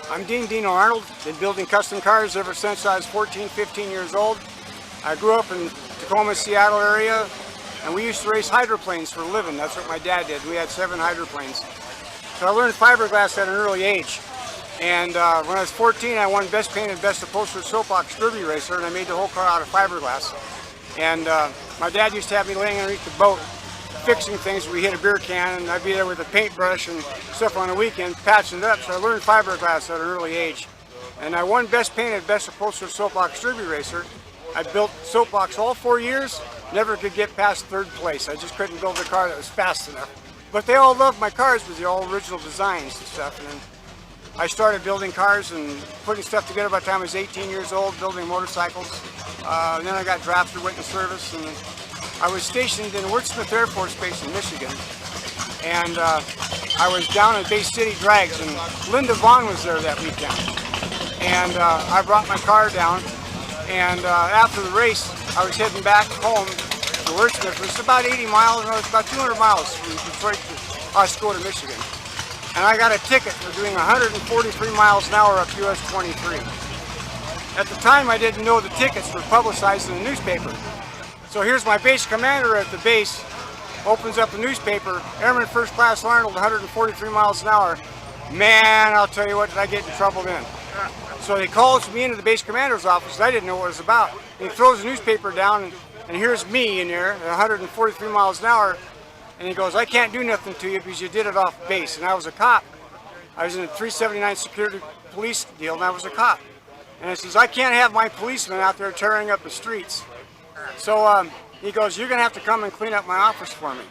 I'm Dino Arnold. Been building custom cars ever since I was 14, 15 years old. I grew up in Tacoma, Seattle area, and we used to race hydroplanes for a living. That's what my dad did. We had 7 hydroplanes. So I learned fiberglass at an early age. And when I was 14, I won Best Painted, Best Upholstered Soapbox Derby Racer, and I made the whole car out of fiberglass. And my dad used to have me laying underneath the boat, fixing things. We hit a beer can, and I'd be there with a paintbrush and stuff on the weekend, patching it up. So I learned fiberglass at an early age. And I won Best Painted, Best Upholstered Soapbox Derby Racer. I built soapbox all 4 years, never could get past 3rd place. I just couldn't build a car that was fast enough. But they all loved my cars with the all original designs and stuff. And then I started building cars and putting stuff together by the time I was 18 years old, building motorcycles. And then I got drafted, went in service, and I was stationed in Wurtsmith Air Force Base in Michigan. And I was down at Bay City Drags, and Linda Vaughn was there that weekend. And I brought my car down, and after the race, I was heading back home to Wurtsmith. It was about 80 miles, no, it's about 200 miles from Detroit to Oscoda, Michigan. And I got a ticket for doing 143 miles an hour up US 23. At the time, I didn't know the tickets were publicized in the newspaper. So here's my base commander at the base, opens up the newspaper, Airman First Class Arnold, 143 miles an hour. Man, I'll tell you what, did I get in trouble then. So he calls me into the base commander's office, I didn't know what it was about. And he throws the newspaper down, and here's me in there, at 143 miles an hour. And he goes, I can't do nothing to you because you did it off base. And I was a cop. I was in a 379 security police deal, and I was a cop. And he says, I can't have my policemen out there tearing up the streets. So he goes, you're going to have to come and clean up my office for me.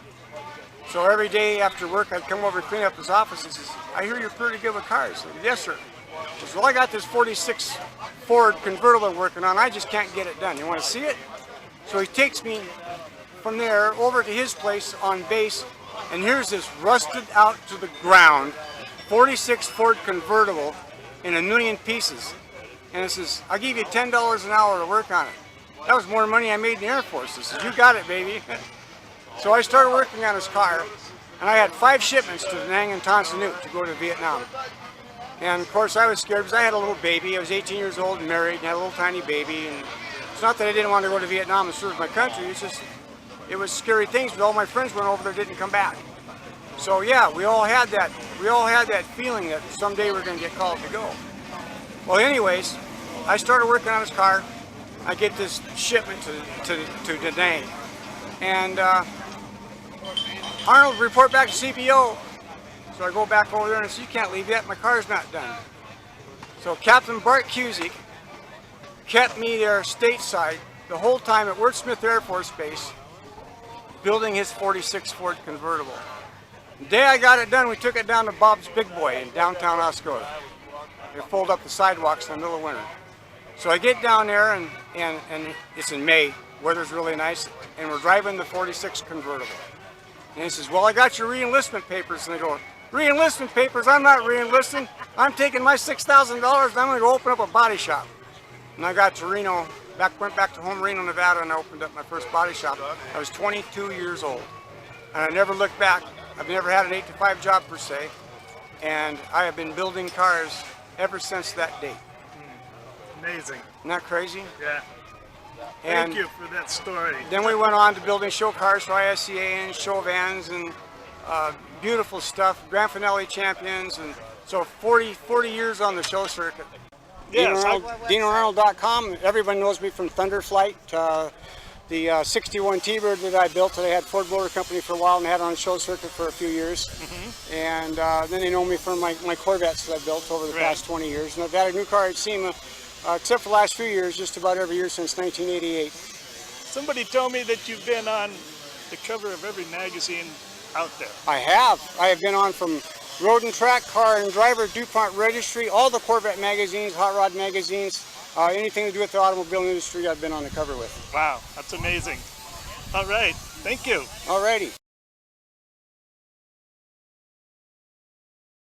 So every day after work, I'd come over and clean up his office. He says, I hear you're pretty good with cars. I said, yes, sir. He says, well, I got this 46 Ford convertible working on. I just can't get it done. You want to see it? So he takes me from there over to his place on base, and here's this rusted out to the ground 46 Ford convertible in 1,000,000 pieces. And he says, I'll give you $10 an hour to work on it. That was more money I made in the Air Force. He says, you got it, baby. So I started working on his car, and I had 5 shipments to Da Nang and Tan Son Nhut to go to Vietnam. And of course I was scared because I had a little baby. I was 18 years old and married and had a little tiny baby. And it's not that I didn't want to go to Vietnam and serve my country, it's just it was scary things, but all my friends went over there, didn't come back. So yeah, we all had that feeling that someday we're going to get called to go. Well, anyways, I started working on his car. I get this shipment to Da Nang, and Arnold report back to CBO. So I go back over there and I say, you can't leave yet, my car's not done. So Captain Bart Cusick kept me there stateside the whole time at Wurtsmith Air Force Base, building his 46 Ford convertible. The day I got it done, we took it down to Bob's Big Boy in downtown Oscoda. They fold up the sidewalks in the middle of winter. So I get down there, and it's in May, weather's really nice, and we're driving the 46 convertible. And he says, well, I got your re-enlistment papers. And I go, re-enlistment papers? I'm not re-enlisting. I'm taking my $6,000 and I'm going to go open up a body shop. And I got to Reno, went back to home, Reno, Nevada, and I opened up my first body shop. I was 22 years old, and I never looked back. I've never had an 8-to-5 job per se, and I have been building cars ever since that date. Amazing. Isn't that crazy? Yeah. And thank you for that story. Then we went on to building show cars for ISCA and show vans and beautiful stuff, Grand Finale champions, and so 40 years on the show circuit. Yes, DinoArnold.com. Everyone knows me from Thunderflight, the 61 T-Bird that I built that I had Ford Motor Company for a while and had on the show circuit for a few years. And then they know me from my Corvettes that I built over the past 20 years. And I've had a new car at SEMA, except for the last few years, just about every year since 1988. Somebody told me that you've been on the cover of every magazine out there. I have. I have been on from Road and Track, Car and Driver, DuPont Registry, all the Corvette magazines, Hot Rod magazines, anything to do with the automobile industry I've been on the cover with. Wow, that's amazing. All right, thank you. All righty.